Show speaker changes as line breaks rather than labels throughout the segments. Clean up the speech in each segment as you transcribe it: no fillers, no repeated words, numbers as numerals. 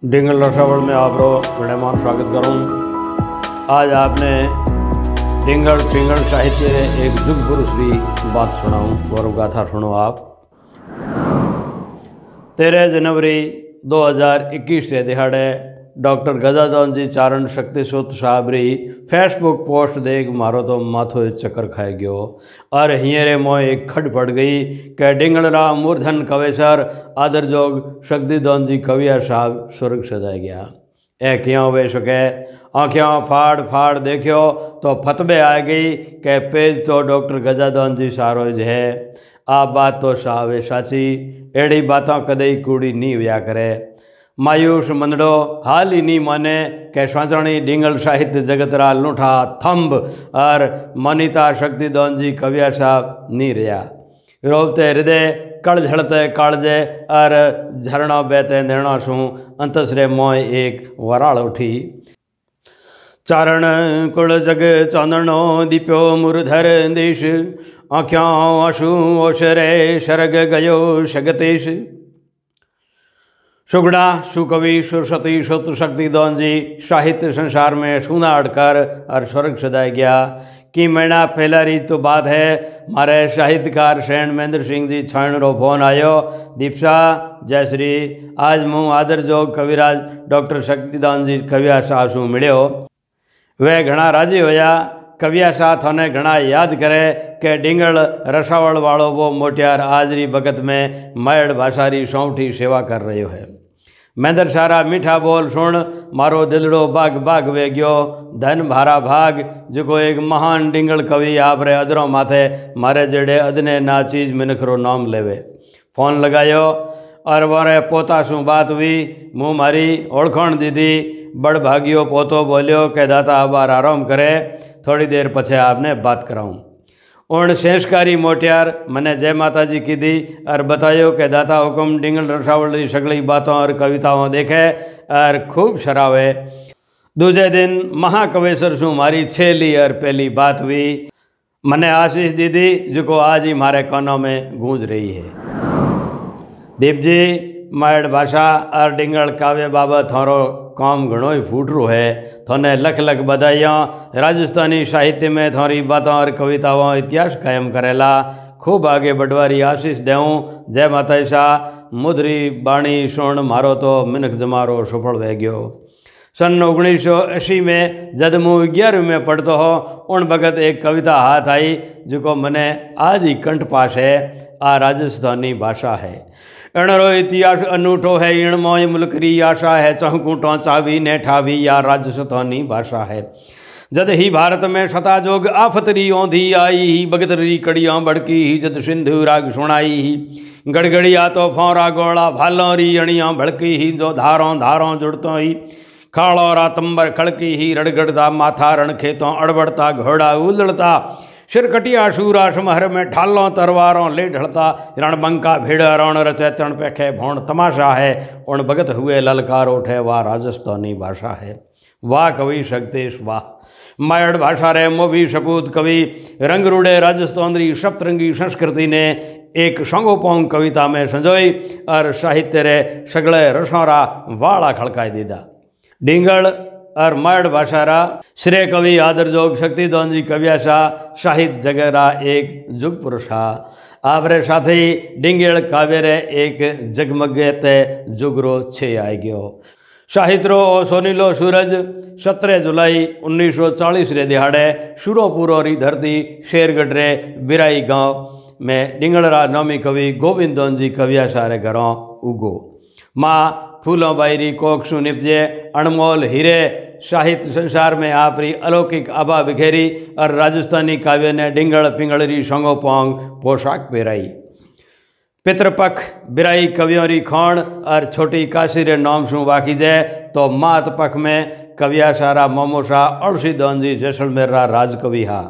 डिंगल रसावल में आप विनयमान स्वागत करूँ। आज आपने डिंगल पिंगल साहित्य एक युग पुरुष की बात सुनाऊँ, गौरव गाथा सुनो आप। 13 जनवरी 2021 के दिहाड़े डॉक्टर गजादान जी चारण शक्ति सूत साहब री फेसबुक पोस्ट देख मारो तो माथो चक्कर खाई गयो और हियरे मोह एक खड़ पड़ गई कि डिंगलरा मूर्धन कवेसर आदर जोग शक्तिदान जी कविया साहब स्वर्ग सजाया गया। ए क्यों वे सके आँखियाँ फाड़ फाड़ देखियो तो फतबे आ गई कि पेज तो डॉक्टर गजादान जी सारोज है। आ बात तो सावे साची, एड़ी बातों कदई कूड़ी नहीं व्या करे। मायूस मंदड़ो हाल ही नहीं माने कि स्वाचणी डिंगल साहित्य जगतरा लूठा थंब और मनीता शक्तिदान जी कविया साहब नहीं रहा। रोबते हृदय कड़ झड़ते कालजे और झरणा बहते निर्णा सू अंतसरे मोह एक वराल उठी। चारण कुल जग चांदनो दीप्यो मुरधर देश, आँख्या आंसू ओशरे शरग गयो शगतेश। सुगड़ा सुकवि सुरसती सुत शक्तिदान जी साहित्य संसार में सूना अड़कर और स्वर्ग सजाया गया। कि महीना पहला री तो बात है, मारे साहित्यकार सेन महेंद्र सिंह जी छाण रो फोन आयो। दीपसा जयश्री, आज मुँह आदर जोग कविराज डॉक्टर शक्तिदान जी कविया साहब से मिलो। वे घना राजी होया। कविया शाह थाने घना याद करे कि डिंगल रसावल वालों वो मोटियार आजरी भगत में मैड़ भाषारी सौठी सेवा कर रहे है। महेंद्र सारा मीठा बोल सुन मारो दिलड़ो बाग बाग वे गयो। धन भारा भाग जो एक महान डिंगल कवि आप रे अदरों माथे मारे जेड़े अदने ना चीज मिनखरो नाम लेवे। फोन लगायो और वारे पोता सु बात हुई। मुँह मारी ओळखण दीदी। बड़ भागियो पोतो बोलियो कि दाता अबार आराम करे, थोड़ी देर पछे आपने बात कराऊँ। उन संस्कारी मोटियार मने जय माता जी की दी और बतायो कि दाता हुक्म डिंगल रसावल री सगली बातों और कविताओं देखे और खूब सरावे। दूजे दिन महाकवेश्वर सु मारी छेली और पहली बात हुई। मने आशीष दीदी जो आज ही मारे कानों में गूंज रही है। दीप जी, मैड़ भाषा और डिंगल काव्य बाबत थारो काम घणो ही फूटरू है। थोने लख लख बधाइयाँ। राजस्थानी साहित्य में थोड़ी बातों और कविताओं इतिहास कायम करेला। खूब आगे बढ़वारी आशीष देऊँ। जय माता शाह। मुद्री बाणी सुन मारो तो मिनख जमारो सफल वे गयो। सन 1980 में जब मुँह 11वीं में पढ़तो हो उन भगत एक कविता हाथ आई जो मने आज ही कंठ पास है। आ राजस्थानी भाषा है। अणरो इतिहास अनूठो है, इण मोय मुल्क री आशा है। चहकूटों चावी ने ठावी या राजस्थानी भाषा है। जद ही भारत में शताजोग आफत री औंधी आई ही, भगत री कड़ियाँ बड़की ही, जद सिंधु राग सुनाई ही। गड़गड़िया तो फौरा गोला भालों री अणियाँ भड़की ही, जो धारों धारों जुड़तों ही। खाड़ो रातंबर खड़की ही, रड़गड़ता माथा रण खेतों अड़बड़ता घोड़ा उलड़ता। सिरकटिया शूरा समहर में ढालों तरवारों ले ढलता। रणबंका भिड़ रण रचे तण पेखे भौण तमाशा है। उन भगत हुए ललकार उठे, वाह राजस्थानी भाषा है। वाह कवि शक्तिश वाह। मैड़ भाषा रे मोभी सपूत कवि रंग रूड़े राजस्थान री सप्तरंगी संस्कृति ने एक संगोपोंग कविता में संजोई और साहित्य रे सगले रसोरा वाला खड़काई दीदा। डिंगल और मैड़ भाषा रा श्रेय कवि आदर जोग शक्तिदान जी कविया शाह साहित्य जगरा एक जुग पुरुषा। आवरे साथ ही डिंगल काव्य रे एक जगमगते जुगरो छे आई गयो। साहित्रो और सोनीलो सूरज 17 जुलाई 1940 रे दिहाड़े शुरोपुरो री धरती शेरगढ़ रे बिराई गांव में डिंगलरा नामी कवि गोविंदान जी कविया शाह रे घरों उगो। माँ फूलों बायरी कोक सु निपजे अनमोल हीरे साहित्य संसार में आपरी अलौकिक आभा बिखेरी और राजस्थानी काव्य ने डिंगल पिंगलरी संगोपोंग पोशाक पहराई। पितृपक्ष बिराई कवियों री खान और छोटी काशी रे नाम सु वाकी जाए तो मात पक्ष में कविया सारा मोमोसा अड़सीदान जी जैसलमेर रा राजकवि हा।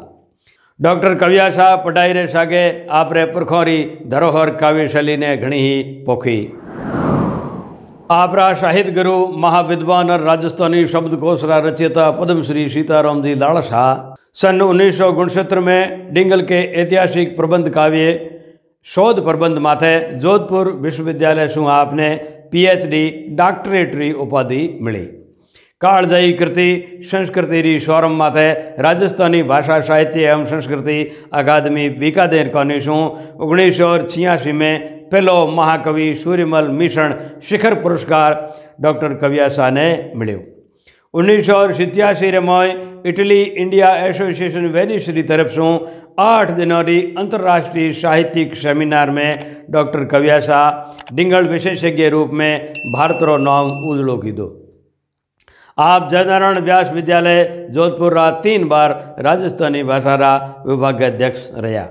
डॉक्टर कविया शाह पढ़ाई रे सागे आपरे पुरखों री धरोहर काव्य शैली ने घणी ही पोखी। आपरा साहित्य गुरु महाविद्वान और राजस्थानी शब्दकोश रा रचयिता पद्मश्री सीताराम जी लाड़सा सन 1969 में डिंगल के ऐतिहासिक प्रबंध काव्य शोध प्रबंध माथे जोधपुर विश्वविद्यालय शू आपने PhD डॉक्टरेट री उपाधि मिली। कालजयी कृति संस्कृति री शोरम माथे राजस्थानी भाषा साहित्य एवं संस्कृति अकादमी बीकानेर कॉनी शू 1986 में पहलो महाकवि सूर्यमल मिश्रण शिखर पुरस्कार डॉक्टर कवियासा ने मिलो। 1987 में इटली इंडिया एसोसिएशन वेनिस की तरफ से 8 दिनों की अंतर्राष्ट्रीय साहित्यिक सेमिनार में डॉक्टर कवियासा डिंगल विशेषज्ञ रूप में भारत रो नाम उजड़ो कीधो। आप जयनारायण व्यास विद्यालय जोधपुर रा 3 बार राजस्थानी भाषा रा विभागाध्यक्ष रहा।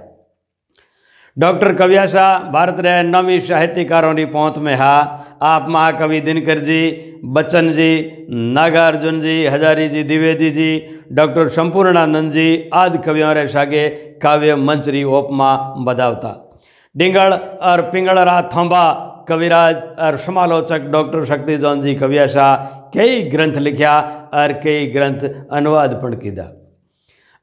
डॉक्टर कवियासा भारत रे नवी साहित्यकारों की पहुँच में हा। आप महाकवि दिनकर जी, बच्चन जी, नागार्जुन जी, हजारी जी, द्विवेदी जी, डॉक्टर संपूर्णानंद जी आदि कवियों रे सागे काव्य मंचरी ओपमा बधावता। डिंगल और पिंगलरा थंबा कविराज और समालोचक डॉक्टर शक्तिधन जी कवियासा कई ग्रंथ लिखा और कई ग्रंथ अनुवाद पण कीधा।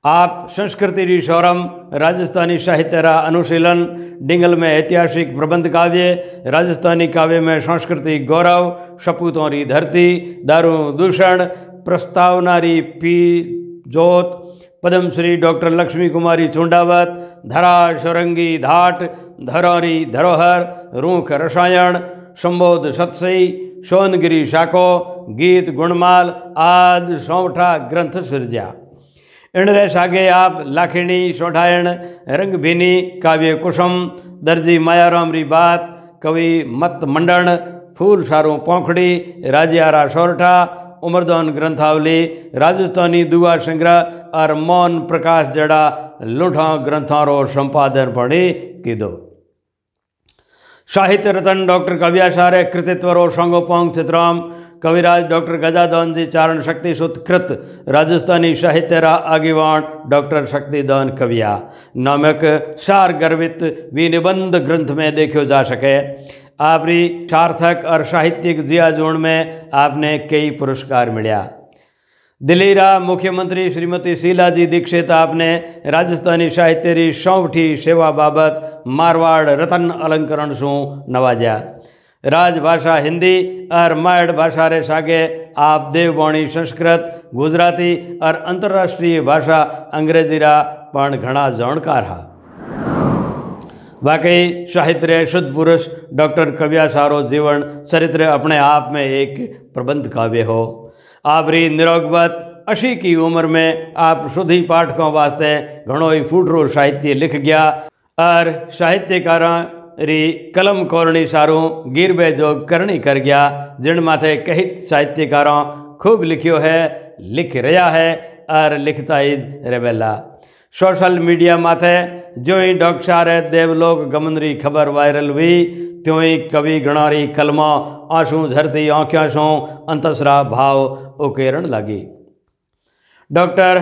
आप संस्कृति री शोरम राजस्थानी साहित्य रा अनुशीलन डिंगल में ऐतिहासिक प्रबंध काव्य, राजस्थानी काव्य में संस्कृति गौरव, सपूतों री धरती, दारू दूषण, प्रस्तावना री पी जोत, पद्मश्री डॉक्टर लक्ष्मी कुमारी चुंडावत, धरा शोरंगी धाट, धरोरी धरोहर, रूख रसायन, संबोध सतसई, सोनगिरी शाको, गीत गुणमाल आदि 100 ग्रंथ सिरजा। इनरे सागे आप लाखिणी सोढ़ायण, रंगभीनी, काव्य कुसुम, दर्जी मायाराम री बात, कवि मत मंडन, फूल सारू पोंखड़ी, राजियारा सोरठा, उमरदान ग्रंथावली, राजस्थानी दुआ संग्रह और मौन प्रकाश जड़ा लूठा ग्रंथों रो संपादन पढ़ी कीधो। साहित्य रत्न डॉक्टर कवियासा रे कृतित्व रो संगोपंग चित्राम कविराज डॉक्टर गजाधन जी चारण शक्ति सुतकृत राजस्थानी साहित्य रा आगिवान डॉक्टर शक्तिधन कविया नामक सार गर्वित विनिबंध ग्रंथ में देखो जा सके। आपरी सार्थक और साहित्यिक जिया जोड़ में आपने कई पुरस्कार मिलिया। दिल्ली रा मुख्यमंत्री श्रीमती शीला जी दीक्षित आपने राजस्थानी साहित्य री 100ठी सेवा बाबत मारवाड़ रतन अलंकरण सू नवाजा। राजभाषा हिंदी और मायड़ भाषा रे सागे आप देववाणी संस्कृत, गुजराती और अंतर्राष्ट्रीय भाषा अंग्रेजी रा पण घना जाणकार हा। वाकई साहित्य रे शुद्ध पुरुष डॉक्टर कवियासा रो जीवन चरित्र अपने आप में एक प्रबंध काव्य हो। आपरी निरोगवत 80 की उम्र में आप शुद्धि पाठकों वास्ते घणो ही फूटरो साहित्य लिख गया और साहित्यकारा री कलम कोरणी सारू गिरबे जोग करनी कर गया, जिन माथे कई साहित्यकारों खूब लिखियो है, लिख रहा है और लिखता ही रेवेला। सोशल मीडिया माथे जो ही डॉक्टर देवलोक गमन री खबर वायरल हुई त्यों ही कवि गणारी कलमा आंसू झरती आँखों सो अंतसरा भाव उकेरण लगी। डॉक्टर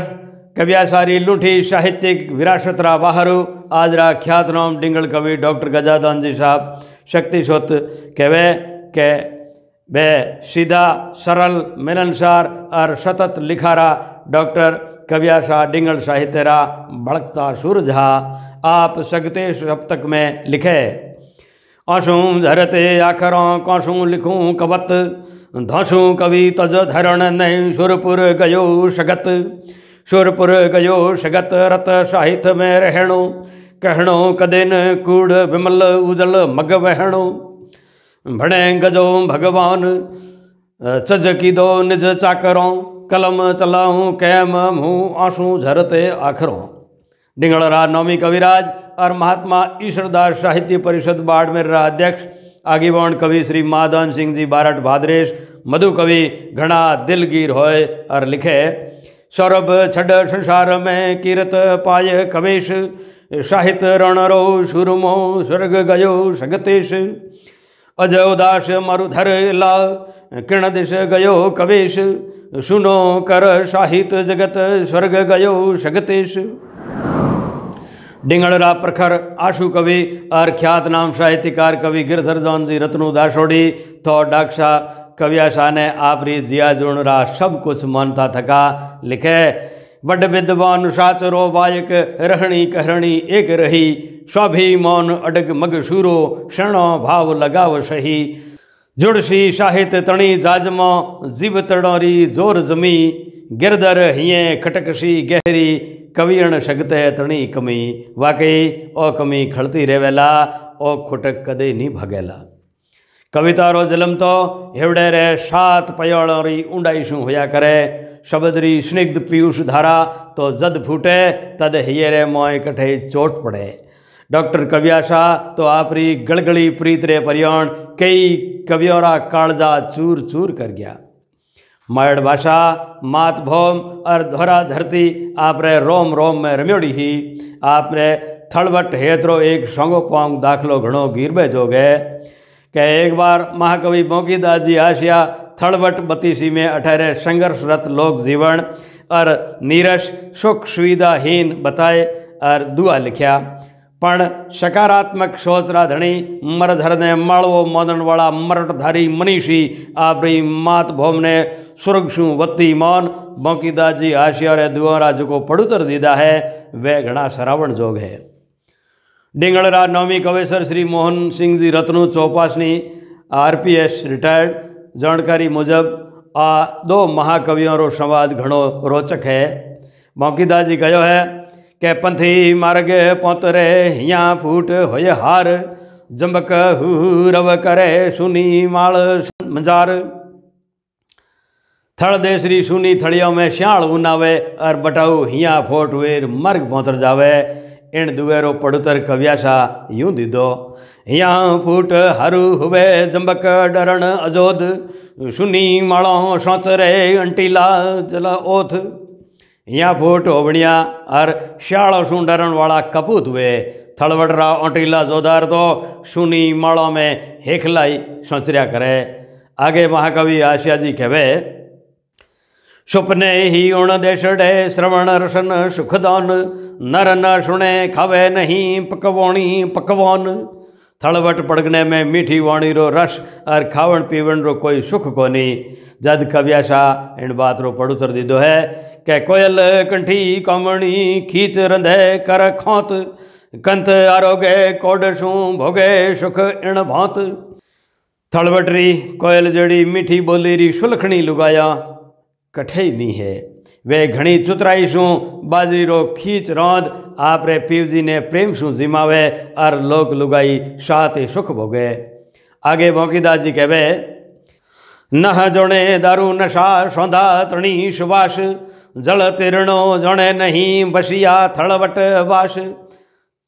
कवियासा री लूठी साहित्यिक विरासत रा वाहरू आज रा ख्यातनाम डिंगल कवि डॉक्टर गजाधन जी साहब शक्ति सोत कहवे के वे सीधा सरल मिलनसार और सतत लिखारा डॉक्टर कवियासा डिंगल साहित्य रा भड़कता सूरज हा। आप सगते सप्तक में लिखे आंसू धरते आखरों कौसू लिखूं कवत धौसू कवि तज धरण नहीं सुरपुर गयो सगत सुरपुर गयो सगत रत साहित्य में रहणो कहणो कदेन कूड़ विमल उजल मग वहणो भणे गजो भगवान चज की दो निज चाकरों कलम चलाऊं कैम मुँह आंसू झरते आखरों। डिंगलरा नौमी कविराज और महात्मा ईश्वरदास साहित्य परिषद बाड़मेर अध्यक्ष आगीवान कवि श्री माधवन सिंह जी बारठ भाद्रेश मधु कवि घना दिलगीर होय और लिखे सौरभ छड़ संसार में कीरत पाय कवेश साहित्य रणरो सुरमो स्वर्ग गयो सगतेश अज उदास मरुधर ला किण दिश गयो कवेश सुनो कर साहित्य जगत स्वर्ग गयो सगतेश। डिंगलरा प्रखर आशु कवि और ख्यात नाम साहित्यकार कवि गिरधर जौन जी रत्नु दासोड़ी तो डाक्सा कवियासा ने आपरी जिया जुणरा सब कुछ मानता थका लिखे वड विद्वान साचरो वायक रहणी कहरणी एक रही स्वाभी मौन अडग मग शूरो शरणो भाव लगाव सही जुड़सी साहित्य तणी जाजमो जीव तड़ोरी जोर जमी गिरदर हिये खटकसी गहरी कवियण शगते तणी कमी वाकई ओ कमी खड़ती रेवेला ओ खुटक कदे नहीं भगेला कवितारो जलम तो हेवड़े रे 7 पयोड़ी ऊंडाई शू होया करे शब्दरी स्निग्ध पीयूष धारा तो जद फूटे तद हियरे मोय कठे चोट पड़े डॉक्टर कवियाशा तो आपरी गड़गड़ी प्रीत रे परियाण कई कवियोरा कालजा चूर चूर कर गया मायड़ भाषा मात भौम और धोरा धरती आपरे रोम रोम में रम्योड़ी ही आपने थड़वट हेतरो एक संगो पोंग दाखलो घणो गिरबे जोगे के एक बार महाकवि बोकीदास जी आशिया थड़वट बतीसी में अठहरे संघर्षरत लोक जीवन और नीरस सुख सुविधाहीन बताए और दुआ लिखा पण सकारात्मक सोच रा धणी मरधर ने माड़वो मोदन वाला मरटधारी मनीषी आपरी मात भौम ने स्वर्ग शू वत्ती मौन बोकीदास जी आशिया रे दुआरा जो पड़ुतर दीदा है वे घना सरावण जोग है डिंगलरा नौमी कवेसर श्री मोहन सिंह जी रत्नू चौपासनी RPS रिटायर्ड जानकारी मुजब आ 2 महाकवियों रो संवाद घणो रोचक है बोकीदास जी कहो है के पंथी मार्ग पौतरे हिया फूट होय हार जंबक रव करे सुनी माल मंजार थड़ दे श्री सुनी थड़ियों में श्याल उनावे और बटाऊ हिया फोट वेर मर्ग पौतर जावे इन दुएरो पड़ुतर कवियाशा यूं दीदो हिया फूट हरू हुए जंबक डरण अजोद सुनी माड़ो सोचरे अंटीला जला ओथ हिया फूट ओबणिया और श्यालो शू डरण वाला कपूत हुए थड़वटरा ओटीला जोदार तो सुनी माड़ों में हेखलाई सोचरिया करे आगे महाकवि आशिया जी कहवे सुपने ही उण देशड़े श्रवण रसन सुखदान नर न सुने खावे नहीं पकवाणी पकवान थड़वट पड़गने में मीठी वाणी रो रस और खावन पीवन रो कोई सुख कोनी जद कवियाशा इन बात रो पड़ुतर दीदो है के कोयल कंठी कमणी खींच रंधे कर खोत कंत आरोगे कोडशू भोगे सुख इण भांत थड़वटरी कोयल जड़ी मीठी बोली री सुलखणी लुगाया कठे नहीं है वे घणी चुतराई शू बाजरी रो खींच रौंद आपरे पीवजी ने प्रेम शू जिमावे और लोक लुगाई साथ सुख भोगे आगे बोकीदास जी कहवे नह जोणे दारू नशा सौंधा तणी सुवास जल तिरणो जोणे नहीं बसिया थड़वट वास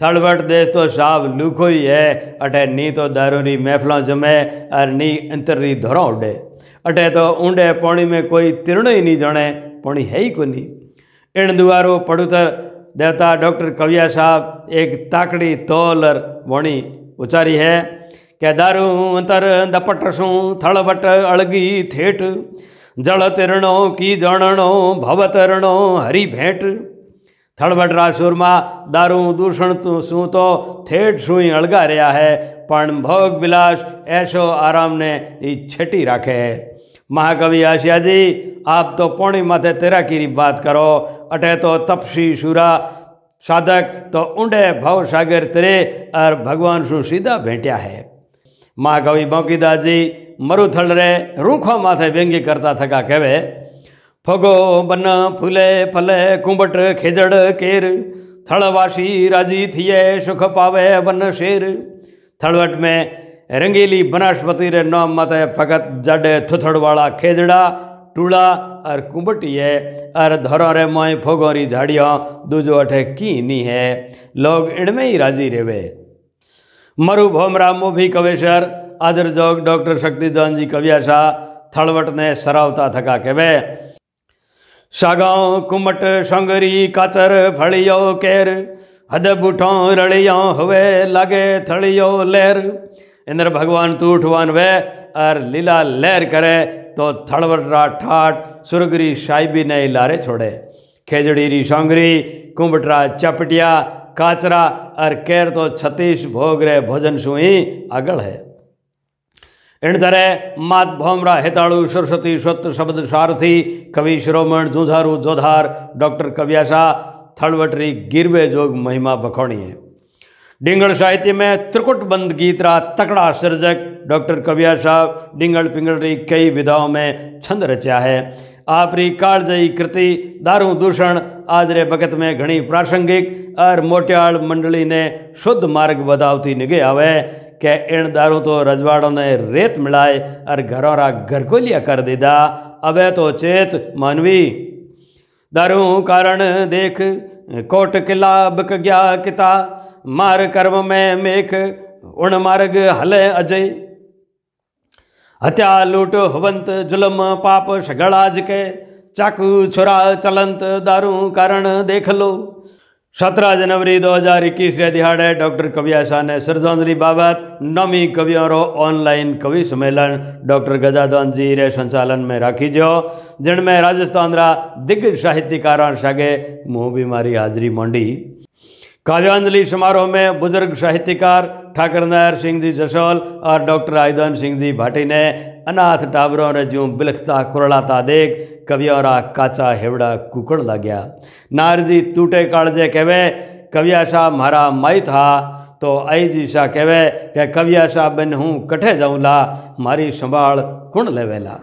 थड़वट देश तो साफ लूखो ही है अठे नी तो दारू री महफलों जमे और नी अंतर री धोरों उडे अठे तो ऊंडे पौणी में कोई तिरणो ही नहीं जाने पौणी है ही कोनी इन दुआरो पड़ुतर देवता डॉक्टर कविया साहब एक ताकड़ी तोलर वणी उचारी है के दारू अंतर दपट सू थड़वट अड़गी थेट जल तिरणो की जणनो भव तरणो हरी भेंट थड़वट रा सुरमा दारू दूषण शू तो थेट शू ही अड़गा रहा है पण भोग विलास ऐशो आराम ने छेटी राखे है महाकवि आशिया जी आप तो पौणी माथे तैराकी री बात करो अठे तो तपसी शूरा साधक तो ऊंडे भव सागर तरे और भगवान शू सीधा भेंटिया है महाकवि बोकीदास जी मरुथल रे रूखो माथे व्यंग्य करता थका कहवे फगो बन फूले फले कुंबट खेजड़ केर थड़वासी राजी थिए सुख पावे वन शेर थड़वट में रंगीली बनस्पति रे नाम माते फकत जड थुथड़ वाला खेजड़ा टूला और कुंबटी है और धरों रे मोय फोगोरी झाड़ियों दूजो अठे की नहीं है लोग इनमें ही राजी रेवे मरु भोमरा मोभी कवेशर आदर जोग डॉक्टर शक्तिदान जी कवियाशा थड़वट ने सरावता थका कहवे सागाओ कुमट संगरी काचर फलियो केर हद बूठों रलियों हुए लागे थड़ियो लहर इंद्र भगवान तू उठवान वे और लीला लहर करे तो थड़वटरा ठाट सुरगरी साहिबी ने लारे छोड़े खेजड़ी री सांगरी कुंबटरा चपटिया काचरा और केर तो 36 भोग रे भोजन सुई आगल है इन तरह मात भौमरा हेताड़ू सरस्वती स्वत शब्द सारथी कवि शिरोमण जूझारू जोधार डॉक्टर कवियासा थड़वटरी गिरवे जोग महिमा बखौणी है। डिंगल साहित्य में त्रिकुटबंद गीतरा तकड़ा सर्जक डॉक्टर कवियासा साहब डिंगल पिंगलरी कई विधाओं में छंद रचा है। आपरी कालजयी कृति दारू दूषण आज रे वक्त में घनी प्रासंगिक और मोटियाल मंडली ने शुद्ध मार्ग बतावती निगे आवे कि इन दारू तो रजवाड़ों ने रेत मिलाए और घरों रा घरकोलिया कर दीदा। अबे तो चेत मानवी दारू कारण देख कोट किला बिक गया किता मार कर्म में मेख उण मार्ग हले अजय हत्या लूट हवंत जुलम पाप सगड़ाज के चाकू छुरा चलंत दारू कारण देख लो। 17 जनवरी 2021 रे दिहाड़े डॉक्टर कवियासा ने श्रद्धांजलि बाबत 9वीं कवियों रो ऑनलाइन कवि सम्मेलन डॉक्टर गजादान जी रे संचालन में राखी जो, जिनमें राजस्थान रा दिग्गज साहित्यकारों सागे मुँह भी मारी हाजरी मांडी। काव्यांजलि समारोह में बुजुर्ग साहित्यकार ठाकर नायर सिंह जी जसोल और डॉक्टर आयुधन सिंह जी भाटी ने अनाथ टाबरों रे जूं बिलखता कुरलाता देख कवियों रा काचा हेवड़ा कुकड़ लाग्या। नायर जी टूटे कालजे कहवे कवियासा म्हारा माई था तो आई जी सा कहवे कि कवियासा बिन हूँ कठे जाऊँला मारी संभाल कुण लेवेला।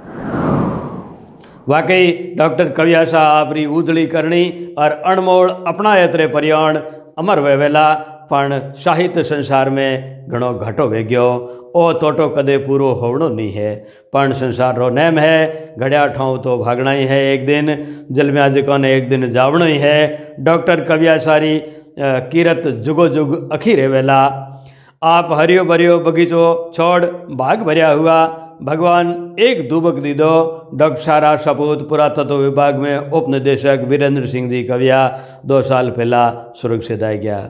वाकई डॉक्टर कवियासा आपरी उधड़ी करनी और अणमोल अपना यत्रे परियाण अमर वेवेला पण साहित्य संसार में घणो घाटो वेग्यो। ओ तोटो कदे पूरो होवणो नहीं है पण संसार रो नेम है घड़िया ठाव तो भागना ही है एक दिन जलम्या जिको ने एक दिन जावणो ही है। डॉक्टर कवियासारी कीरत जुगो जुग अखी रेवेला। आप हरियो भरियो बगीचो छोड़ बाग भरिया हुआ भगवान एक दुबक दीदो। डॉक्टर सारा सपूत पुरातत्व विभाग में उप निदेशक वीरेंद्र सिंह जी कविया 2 साल पहला स्वर्ग से दाई गया।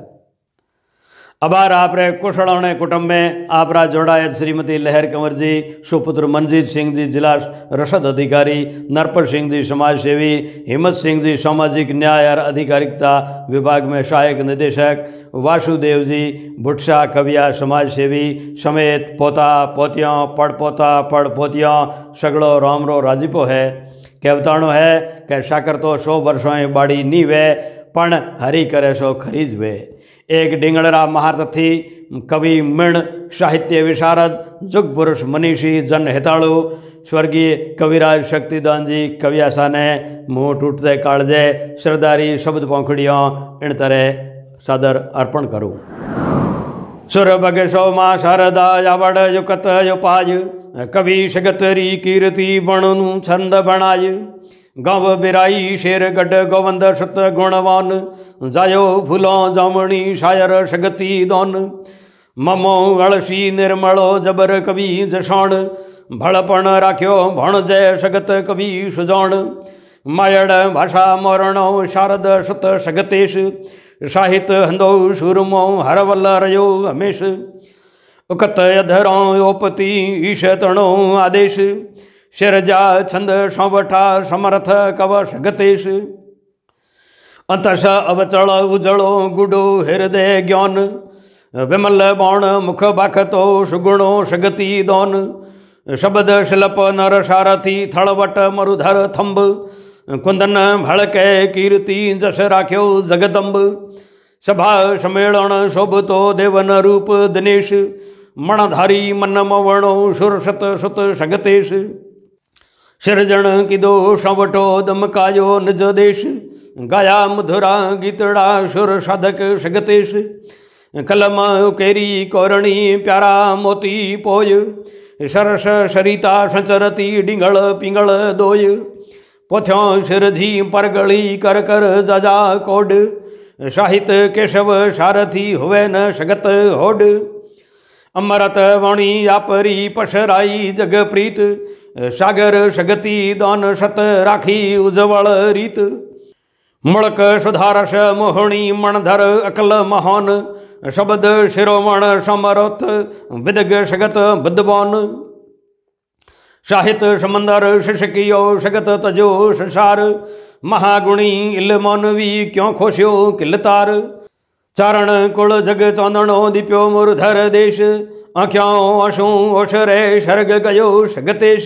अबार आपरे कुशलों ने कुटुंब में आपरा जोड़ायत श्रीमती लहर कंवर जी सुपुत्र मनजीत सिंह जी जिला रसद अधिकारी नरपत सिंह जी समाज सेवी हिम्मत सिंह जी सामाजिक न्याय और अधिकारिता विभाग में सहायक निदेशक वासुदेव जी भुटसा कविया समाज सेवी समेत पोता पोतियों पड़पोता पड़पोतियों सगड़ो रामरो राजीपो है। कहवताणो है कि साकर तो 100 वर्षों बाड़ी नी वे पण हरी करे सो खरीज वे। एक डिंगलरा महारथी कवि मृण साहित्य विशारद जुग पुरुष मनीषी जन हिताड़ू स्वर्गीय कविराज शक्तिदान जी कवियासा ने मुँह टूटते कालजे श्रद्धारी शब्द पौखड़ियों इन तरह सादर अर्पण करूँ। सुर बगेशो माँ शारदा यावड़ युकत युपाय कवि शगतरी कीर्ति बणनु छंद बनाय गव बिराई शेर गढ़ गोवंद सत गुणवान जायो फूलो जामणी शायर शगति दोन ममो अलसी निर्मलो जबर कवि जसाण भड़पण राख्यो भण जय शगत कवि सुजाण मायड़ भाषा मोरणो शारद सत शगतेश साहित्य हंदो सूरमो हरवल रयो हमेश उकत अधरो ओपति ईश तणो आदेश शिरजा छंद सौवठा समर्थ कव शगतेश अंतश अवचल उजड़ो गुडो हृदय ज्ञान विमल बाण मुख बाखतो सुगुणो शगति दोन शब्द शिल्प नर सारथी थड़वट मरुधर थंब कुंदन भड़के कीर्ति जस राख्यो जगदम्ब सभा सम्मेलन शोभतो देवन रूप दिनेश मणधारी मन मवणो सुरसत सुत शगतेश सिरजण किदो सवटो दमकायो निज देश गाया मधुरा गीतड़ा सुर साधक शगतेश कलम केरी कौरणी प्यारा मोती पोय सरस सरिता संचरती डिंगल पिंगल दोय पोथ्यों सिरझी परगली कर कर जाजा कोड साहित्य केशव सारथी हुए न शगत होड अमरत वाणी यापरी पशराई जगप्रीत सागर शगति दान सत राखी उज्जवल रीत मुड़क सुधारस मोहणी मणधर अकल महान शब्द शिरोमण समरथ विदग शगत विद्वान साहित्य समंदर शिशकियो शगत तजो संसार महागुणी इल मानवी क्यों खोस्यो किलतार चारण कुल जग चौंदणो दीप्यो मुरधर देश आख्याओं अशू ओछरे शर्ग गयो सगतेश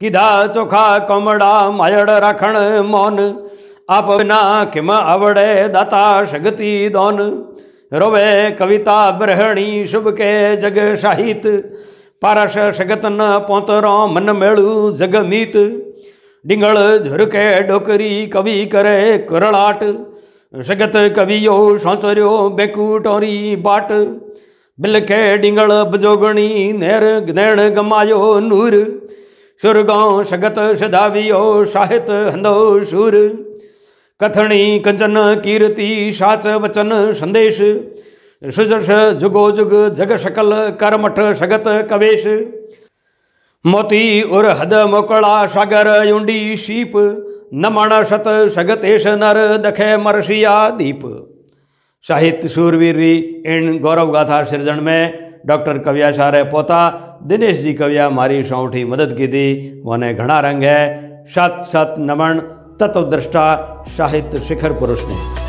कीधा चोखा कोमड़ा मायड़ राखण मौन आप बिना किम आवड़े दाता शगति दौन रोवे कविता ब्रहणी शुभ के जग साहित पारस शगत न पोतरो मन मेलू जगमीत डिंगल झुरके डोकरी कवि करे कुरलाट शगत कवियो सौचर्यो बेकू टोरी बाट बिलखे डिंगल बजोगणी नेर गदेण गमायो नूर सुरगांव शगत सदावियो साहित हंदो शूर कथनी कंचन कीर्ति साच वचन संदेश सुजस जुगो जुग जग शकल करमठ शगत कवेश मोती उर हद मोकला सागर युंडी शीप नमण शत शगतेश नर दखे मरसिया दीप। साहित्य शूरवीरी इन गौरव गाथा सृजन में डॉक्टर कवियाचार्य पोता दिनेश जी कविया मारी सौठी मदद की थी वने घना रंग है। सत सत नमन तत्वद्रष्टा साहित्य शिखर पुरुष ने।